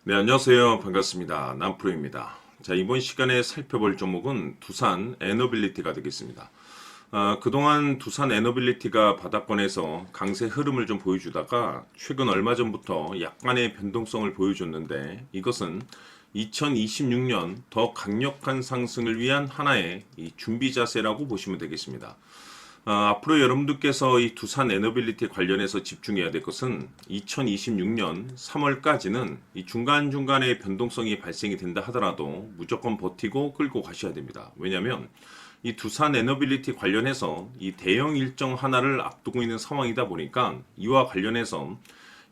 네, 안녕하세요. 반갑습니다. 남프로입니다. 자, 이번 시간에 살펴볼 종목은 두산 에너빌리티가 되겠습니다. 그동안 두산 에너빌리티가 바닥권에서 강세 흐름을 좀 보여주다가 최근 얼마 전부터 약간의 변동성을 보여줬는데 이것은 2026년 더 강력한 상승을 위한 하나의 이 준비 자세라고 보시면 되겠습니다. 앞으로 여러분들께서 이 두산 에너빌리티 관련해서 집중해야 될 것은 2026년 3월까지는 이 중간중간에 변동성이 발생이 된다 하더라도 무조건 버티고 끌고 가셔야 됩니다. 왜냐하면 이 두산 에너빌리티 관련해서 이 대형 일정 하나를 앞두고 있는 상황이다 보니까 이와 관련해서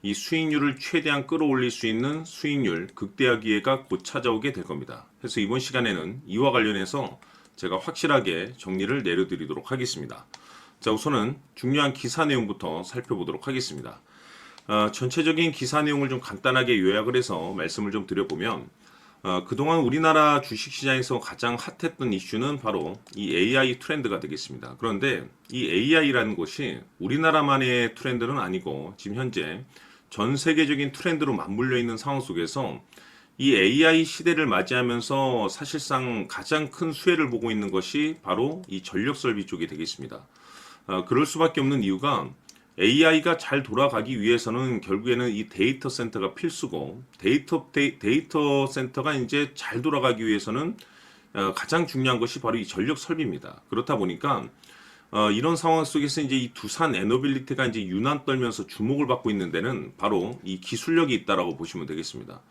이 수익률을 최대한 끌어올릴 수 있는 수익률 극대화 기회가 곧 찾아오게 될 겁니다. 그래서 이번 시간에는 이와 관련해서 제가 확실하게 정리를 내려드리도록 하겠습니다. 자, 우선은 중요한 기사 내용부터 살펴보도록 하겠습니다. 전체적인 기사 내용을 좀 간단하게 요약을 해서 말씀을 좀 드려보면 그동안 우리나라 주식시장에서 가장 핫했던 이슈는 바로 이 AI 트렌드가 되겠습니다. 그런데 이 AI라는 것이 우리나라만의 트렌드는 아니고 지금 현재 전 세계적인 트렌드로 맞물려 있는 상황 속에서 이 AI 시대를 맞이하면서 사실상 가장 큰 수혜를 보고 있는 것이 바로 이 전력 설비 쪽이 되겠습니다. 그럴 수밖에 없는 이유가 AI가 잘 돌아가기 위해서는 결국에는 이 데이터 센터가 필수고 데이터 센터가 이제 잘 돌아가기 위해서는 가장 중요한 것이 바로 이 전력 설비입니다. 그렇다 보니까 이런 상황 속에서 이제 이 두산 에너빌리티가 이제 유난 떨면서 주목을 받고 있는 데는 바로 이 기술력이 있다라고 보시면 되겠습니다.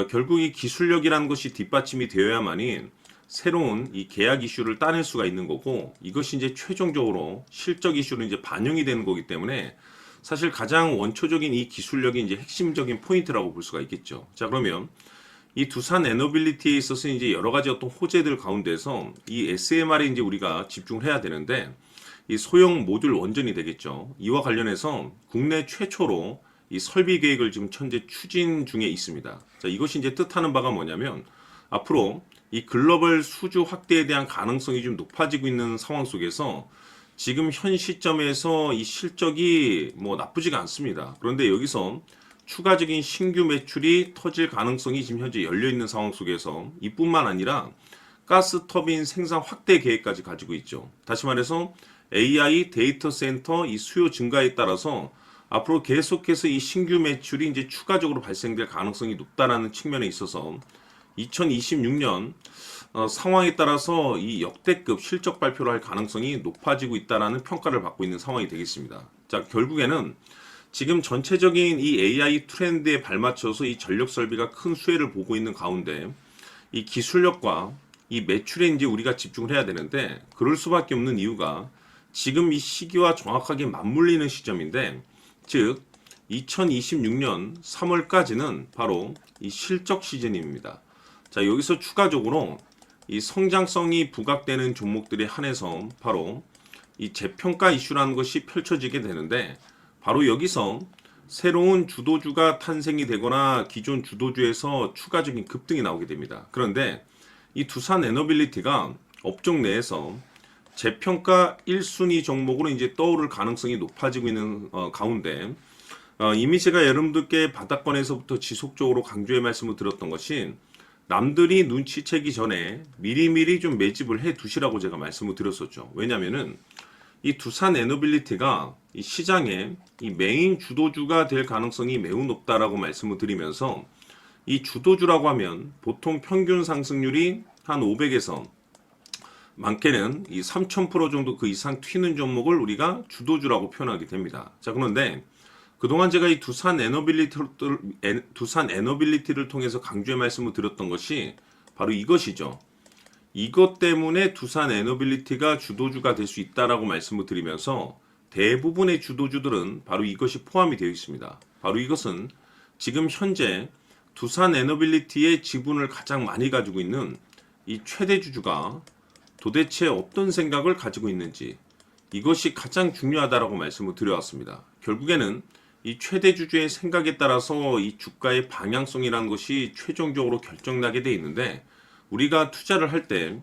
결국 이 기술력이라는 것이 뒷받침이 되어야만이 새로운 이 계약 이슈를 따낼 수가 있는 거고 이것이 이제 최종적으로 실적 이슈로 이제 반영이 되는 거기 때문에 사실 가장 원초적인 이 기술력이 이제 핵심적인 포인트라고 볼 수가 있겠죠. 자, 그러면 이 두산 에너빌리티에 있어서 이제 여러 가지 어떤 호재들 가운데서 이 SMR에 이제 우리가 집중을 해야 되는데 이 소형 모듈 원전이 되겠죠. 이와 관련해서 국내 최초로 이 설비 계획을 지금 현재 추진 중에 있습니다. 자, 이것이 이제 뜻하는 바가 뭐냐면 앞으로 이 글로벌 수주 확대에 대한 가능성이 좀 높아지고 있는 상황 속에서 지금 현 시점에서 이 실적이 뭐 나쁘지가 않습니다. 그런데 여기서 추가적인 신규 매출이 터질 가능성이 지금 현재 열려 있는 상황 속에서 이뿐만 아니라 가스 터빈 생산 확대 계획까지 가지고 있죠. 다시 말해서 AI 데이터 센터 이 수요 증가에 따라서 앞으로 계속해서 이 신규 매출이 이제 추가적으로 발생될 가능성이 높다라는 측면에 있어서 2026년 상황에 따라서 이 역대급 실적 발표를 할 가능성이 높아지고 있다라는 평가를 받고 있는 상황이 되겠습니다. 자, 결국에는 지금 전체적인 이 AI 트렌드에 발맞춰서 이 전력 설비가 큰 수혜를 보고 있는 가운데 이 기술력과 이 매출에 이제 우리가 집중을 해야 되는데 그럴 수밖에 없는 이유가 지금 이 시기와 정확하게 맞물리는 시점인데 즉 2026년 3월까지는 바로 이 실적 시즌입니다. 자, 여기서 추가적으로 이 성장성이 부각되는 종목들에 한해서 바로 이 재평가 이슈라는 것이 펼쳐지게 되는데 바로 여기서 새로운 주도주가 탄생이 되거나 기존 주도주에서 추가적인 급등이 나오게 됩니다. 그런데 이 두산 에너빌리티가 업종 내에서 재평가 1순위 종목으로 이제 떠오를 가능성이 높아지고 있는 가운데 이미 제가 여러분들께 바닥권에서부터 지속적으로 강조의 말씀을 드렸던 것이 남들이 눈치채기 전에 미리미리 좀 매집을 해 두시라고 제가 말씀을 드렸었죠. 왜냐면은 이 두산 에너빌리티가 이 시장의 이 메인 주도주가 될 가능성이 매우 높다라고 말씀을 드리면서 이 주도주라고 하면 보통 평균 상승률이 한 500에서 많게는 이 3000% 정도 그 이상 튀는 종목을 우리가 주도주라고 표현하게 됩니다. 자, 그런데 그동안 제가 이 두산 에너빌리티를 통해서 강조의 말씀을 드렸던 것이 바로 이것이죠. 이것 때문에 두산 에너빌리티가 주도주가 될 수 있다라고 말씀을 드리면서 대부분의 주도주들은 바로 이것이 포함이 되어 있습니다. 바로 이것은 지금 현재 두산 에너빌리티의 지분을 가장 많이 가지고 있는 이 최대 주주가 도대체 어떤 생각을 가지고 있는지 이것이 가장 중요하다라고 말씀을 드려왔습니다. 결국에는 이 최대 주주의 생각에 따라서 이 주가의 방향성이라는 것이 최종적으로 결정나게 돼 있는데 우리가 투자를 할 때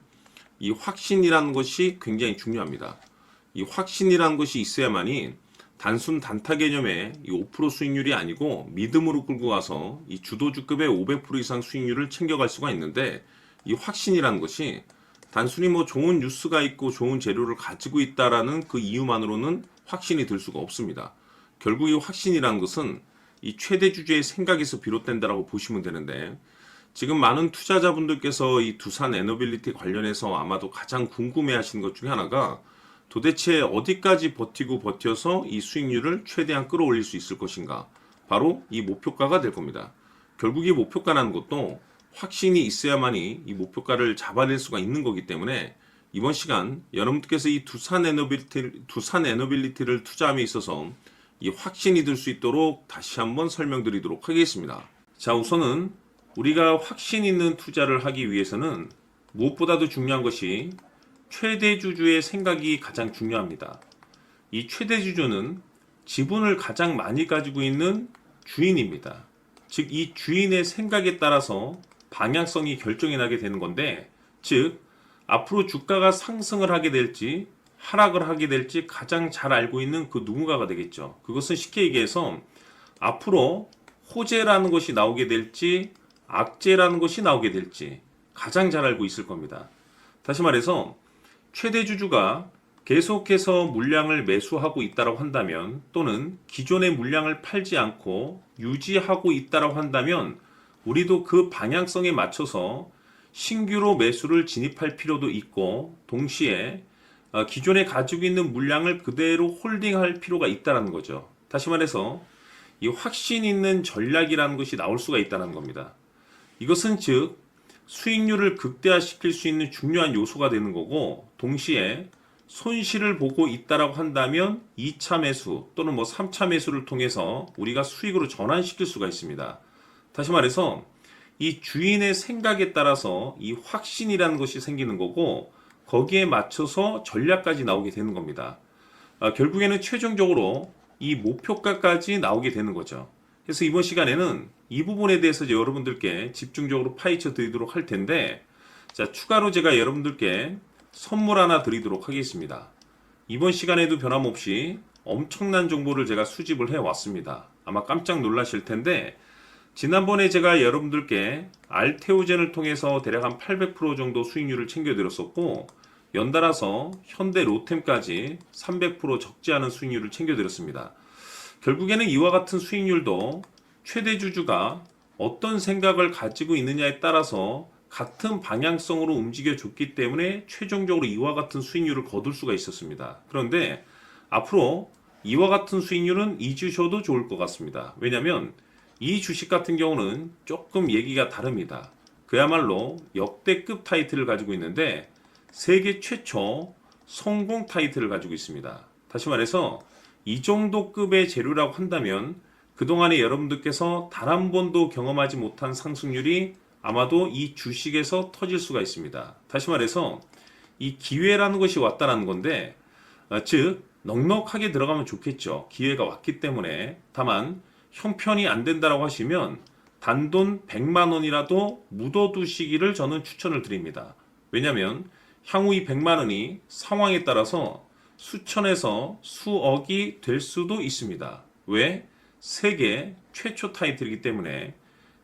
이 확신이라는 것이 굉장히 중요합니다. 이 확신이라는 것이 있어야만이 단순 단타 개념의 이 5% 수익률이 아니고 믿음으로 끌고 가서 이 주도주급의 500% 이상 수익률을 챙겨갈 수가 있는데, 이 확신이라는 것이 단순히 뭐 좋은 뉴스가 있고 좋은 재료를 가지고 있다라는 그 이유만으로는 확신이 들 수가 없습니다. 결국 이 확신이라는 것은 이 최대 주주의 생각에서 비롯된다라고 보시면 되는데, 지금 많은 투자자분들께서 이 두산 에너빌리티 관련해서 아마도 가장 궁금해하시는 것 중에 하나가 도대체 어디까지 버티고 버텨서 이 수익률을 최대한 끌어올릴 수 있을 것인가? 바로 이 목표가가 될 겁니다. 결국 이 목표가라는 것도 확신이 있어야만이 이 목표가를 잡아낼 수가 있는 거기 때문에, 이번 시간 여러분들께서 이 두산 에너빌리티를 투자함에 있어서 이 확신이 들 수 있도록 다시 한번 설명드리도록 하겠습니다. 자, 우선은 우리가 확신 있는 투자를 하기 위해서는 무엇보다도 중요한 것이 최대 주주의 생각이 가장 중요합니다. 이 최대 주주는 지분을 가장 많이 가지고 있는 주인입니다. 즉, 이 주인의 생각에 따라서 방향성이 결정이 나게 되는 건데, 즉 앞으로 주가가 상승을 하게 될지 하락을 하게 될지 가장 잘 알고 있는 그 누군가가 되겠죠. 그것은 쉽게 얘기해서 앞으로 호재라는 것이 나오게 될지 악재라는 것이 나오게 될지 가장 잘 알고 있을 겁니다. 다시 말해서 최대 주주가 계속해서 물량을 매수하고 있다고 한다면, 또는 기존의 물량을 팔지 않고 유지하고 있다고 한다면, 우리도 그 방향성에 맞춰서 신규로 매수를 진입할 필요도 있고, 동시에 기존에 가지고 있는 물량을 그대로 홀딩할 필요가 있다는 거죠. 다시 말해서 이 확신 있는 전략이라는 것이 나올 수가 있다는 겁니다. 이것은 즉 수익률을 극대화시킬 수 있는 중요한 요소가 되는 거고, 동시에 손실을 보고 있다라고 한다면 2차 매수 또는 뭐 3차 매수를 통해서 우리가 수익으로 전환시킬 수가 있습니다. 다시 말해서 이 주인의 생각에 따라서 이 확신이라는 것이 생기는 거고, 거기에 맞춰서 전략까지 나오게 되는 겁니다. 결국에는 최종적으로 이 목표가까지 나오게 되는 거죠. 그래서 이번 시간에는 이 부분에 대해서 이제 여러분들께 집중적으로 파헤쳐 드리도록 할 텐데, 자, 추가로 제가 여러분들께 선물 하나 드리도록 하겠습니다. 이번 시간에도 변함없이 엄청난 정보를 제가 수집을 해 왔습니다. 아마 깜짝 놀라실 텐데, 지난번에 제가 여러분들께 알테오젠을 통해서 대략 한 800% 정도 수익률을 챙겨드렸었고, 연달아서 현대 로템까지 300% 적지 않은 수익률을 챙겨드렸습니다. 결국에는 이와 같은 수익률도 최대 주주가 어떤 생각을 가지고 있느냐에 따라서 같은 방향성으로 움직여줬기 때문에 최종적으로 이와 같은 수익률을 거둘 수가 있었습니다. 그런데 앞으로 이와 같은 수익률은 잊으셔도 좋을 것 같습니다. 왜냐하면 이 주식 같은 경우는 조금 얘기가 다릅니다. 그야말로 역대급 타이틀을 가지고 있는데, 세계 최초 성공 타이틀을 가지고 있습니다. 다시 말해서 이 정도 급의 재료라고 한다면 그동안에 여러분들께서 단 한 번도 경험하지 못한 상승률이 아마도 이 주식에서 터질 수가 있습니다. 다시 말해서 이 기회라는 것이 왔다는 건데, 즉 넉넉하게 들어가면 좋겠죠. 기회가 왔기 때문에. 다만 형편이 안 된다라고 하시면 단돈 100만 원이라도 묻어두시기를 저는 추천을 드립니다. 왜냐하면 향후 이 100만 원이 상황에 따라서 수천에서 수억이 될 수도 있습니다. 왜? 세계 최초 타이틀이기 때문에.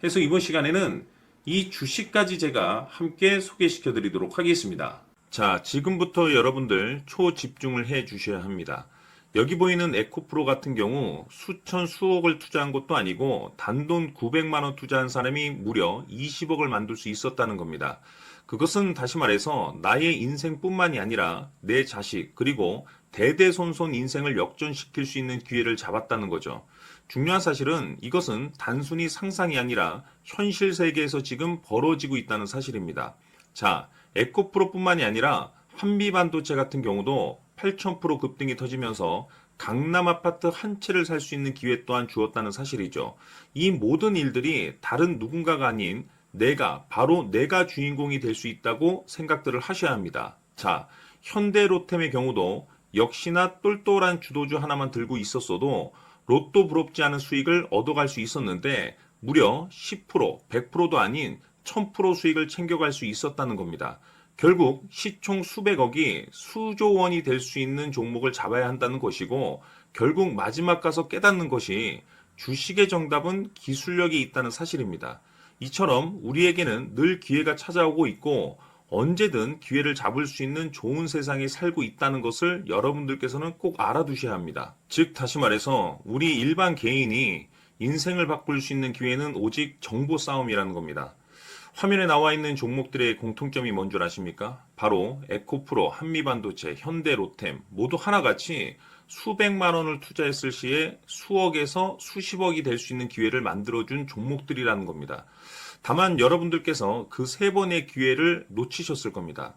해서 이번 시간에는 이 주식까지 제가 함께 소개시켜 드리도록 하겠습니다. 자, 지금부터 여러분들 초집중을 해 주셔야 합니다. 여기 보이는 에코프로 같은 경우 수천 수억을 투자한 것도 아니고 단돈 900만 원 투자한 사람이 무려 20억을 만들 수 있었다는 겁니다. 그것은 다시 말해서 나의 인생뿐만이 아니라 내 자식 그리고 대대손손 인생을 역전시킬 수 있는 기회를 잡았다는 거죠. 중요한 사실은 이것은 단순히 상상이 아니라 현실 세계에서 지금 벌어지고 있다는 사실입니다. 자, 에코프로뿐만이 아니라 한미반도체 같은 경우도 8,000% 급등이 터지면서 강남 아파트 한 채를 살 수 있는 기회 또한 주었다는 사실이죠. 이 모든 일들이 다른 누군가가 아닌 바로 내가 주인공이 될 수 있다고 생각들을 하셔야 합니다. 자, 현대로템의 경우도 역시나 똘똘한 주도주 하나만 들고 있었어도 로또 부럽지 않은 수익을 얻어갈 수 있었는데 무려 10%, 100%도 아닌 1000% 수익을 챙겨갈 수 있었다는 겁니다. 결국 시총 수백억이 수조 원이 될 수 있는 종목을 잡아야 한다는 것이고, 결국 마지막 가서 깨닫는 것이 주식의 정답은 기술력이 있다는 사실입니다. 이처럼 우리에게는 늘 기회가 찾아오고 있고 언제든 기회를 잡을 수 있는 좋은 세상에 살고 있다는 것을 여러분들께서는 꼭 알아두셔야 합니다. 즉 다시 말해서 우리 일반 개인이 인생을 바꿀 수 있는 기회는 오직 정보 싸움이라는 겁니다. 화면에 나와 있는 종목들의 공통점이 뭔 줄 아십니까? 바로 에코프로, 한미반도체, 현대로템 모두 하나같이 수백만 원을 투자했을 시에 수억에서 수십억이 될 수 있는 기회를 만들어준 종목들이라는 겁니다. 다만 여러분들께서 그 세 번의 기회를 놓치셨을 겁니다.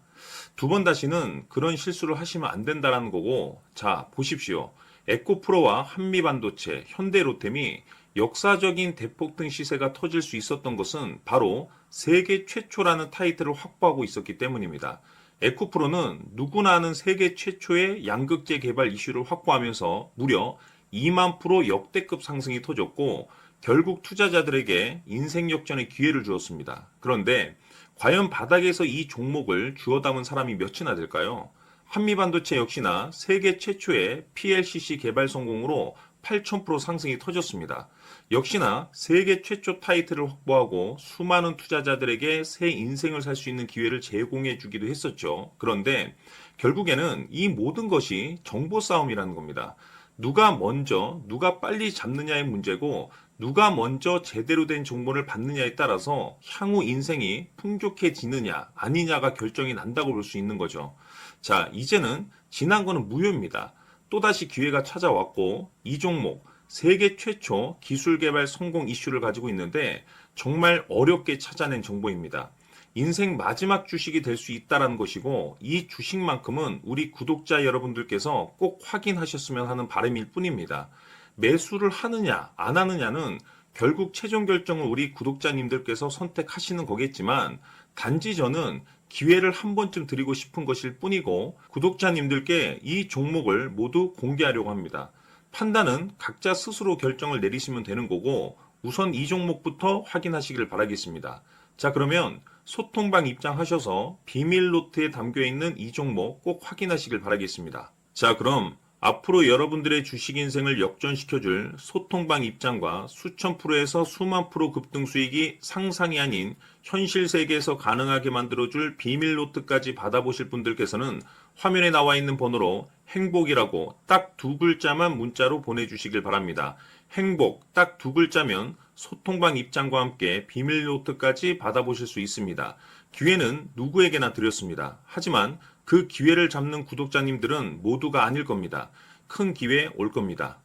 두 번 다시는 그런 실수를 하시면 안 된다는 거고, 자, 보십시오. 에코프로와 한미반도체, 현대로템이 역사적인 대폭등 시세가 터질 수 있었던 것은 바로 세계 최초라는 타이틀을 확보하고 있었기 때문입니다. 에코프로는 누구나 아는 세계 최초의 양극재 개발 이슈를 확보하면서 무려 2만 프로 역대급 상승이 터졌고 결국 투자자들에게 인생 역전의 기회를 주었습니다. 그런데 과연 바닥에서 이 종목을 주워 담은 사람이 몇이나 될까요? 한미반도체 역시나 세계 최초의 PLCC 개발 성공으로 8,000% 상승이 터졌습니다. 역시나 세계 최초 타이틀을 확보하고 수많은 투자자들에게 새 인생을 살 수 있는 기회를 제공해 주기도 했었죠. 그런데 결국에는 이 모든 것이 정보 싸움이라는 겁니다. 누가 먼저, 누가 빨리 잡느냐의 문제고 누가 먼저 제대로 된 정보를 받느냐에 따라서 향후 인생이 풍족해지느냐 아니냐가 결정이 난다고 볼 수 있는 거죠. 자, 이제는 지난 거는 무효입니다. 또다시 기회가 찾아왔고 이 종목 세계 최초 기술 개발 성공 이슈를 가지고 있는데 정말 어렵게 찾아낸 정보입니다. 인생 마지막 주식이 될 수 있다는 것이고 이 주식만큼은 우리 구독자 여러분들께서 꼭 확인하셨으면 하는 바람일 뿐입니다. 매수를 하느냐 안 하느냐는 결국 최종 결정을 우리 구독자님들께서 선택하시는 거겠지만 단지 저는 기회를 한 번쯤 드리고 싶은 것일 뿐이고 구독자님들께 이 종목을 모두 공개하려고 합니다. 판단은 각자 스스로 결정을 내리시면 되는 거고 우선 이 종목부터 확인하시길 바라겠습니다. 자, 그러면 소통방 입장하셔서 비밀 노트에 담겨있는 이 종목 꼭 확인하시길 바라겠습니다. 자, 그럼 앞으로 여러분들의 주식 인생을 역전시켜줄 소통방 입장과 수천 프로에서 수만 프로 급등 수익이 상상이 아닌 현실 세계에서 가능하게 만들어줄 비밀 노트까지 받아보실 분들께서는 화면에 나와 있는 번호로 행복이라고 딱 두 글자만 문자로 보내주시길 바랍니다. 행복 딱 두 글자면 소통방 입장과 함께 비밀 노트까지 받아보실 수 있습니다. 기회는 누구에게나 드렸습니다. 하지만 그 기회를 잡는 구독자님들은 모두가 아닐 겁니다. 큰 기회 올 겁니다.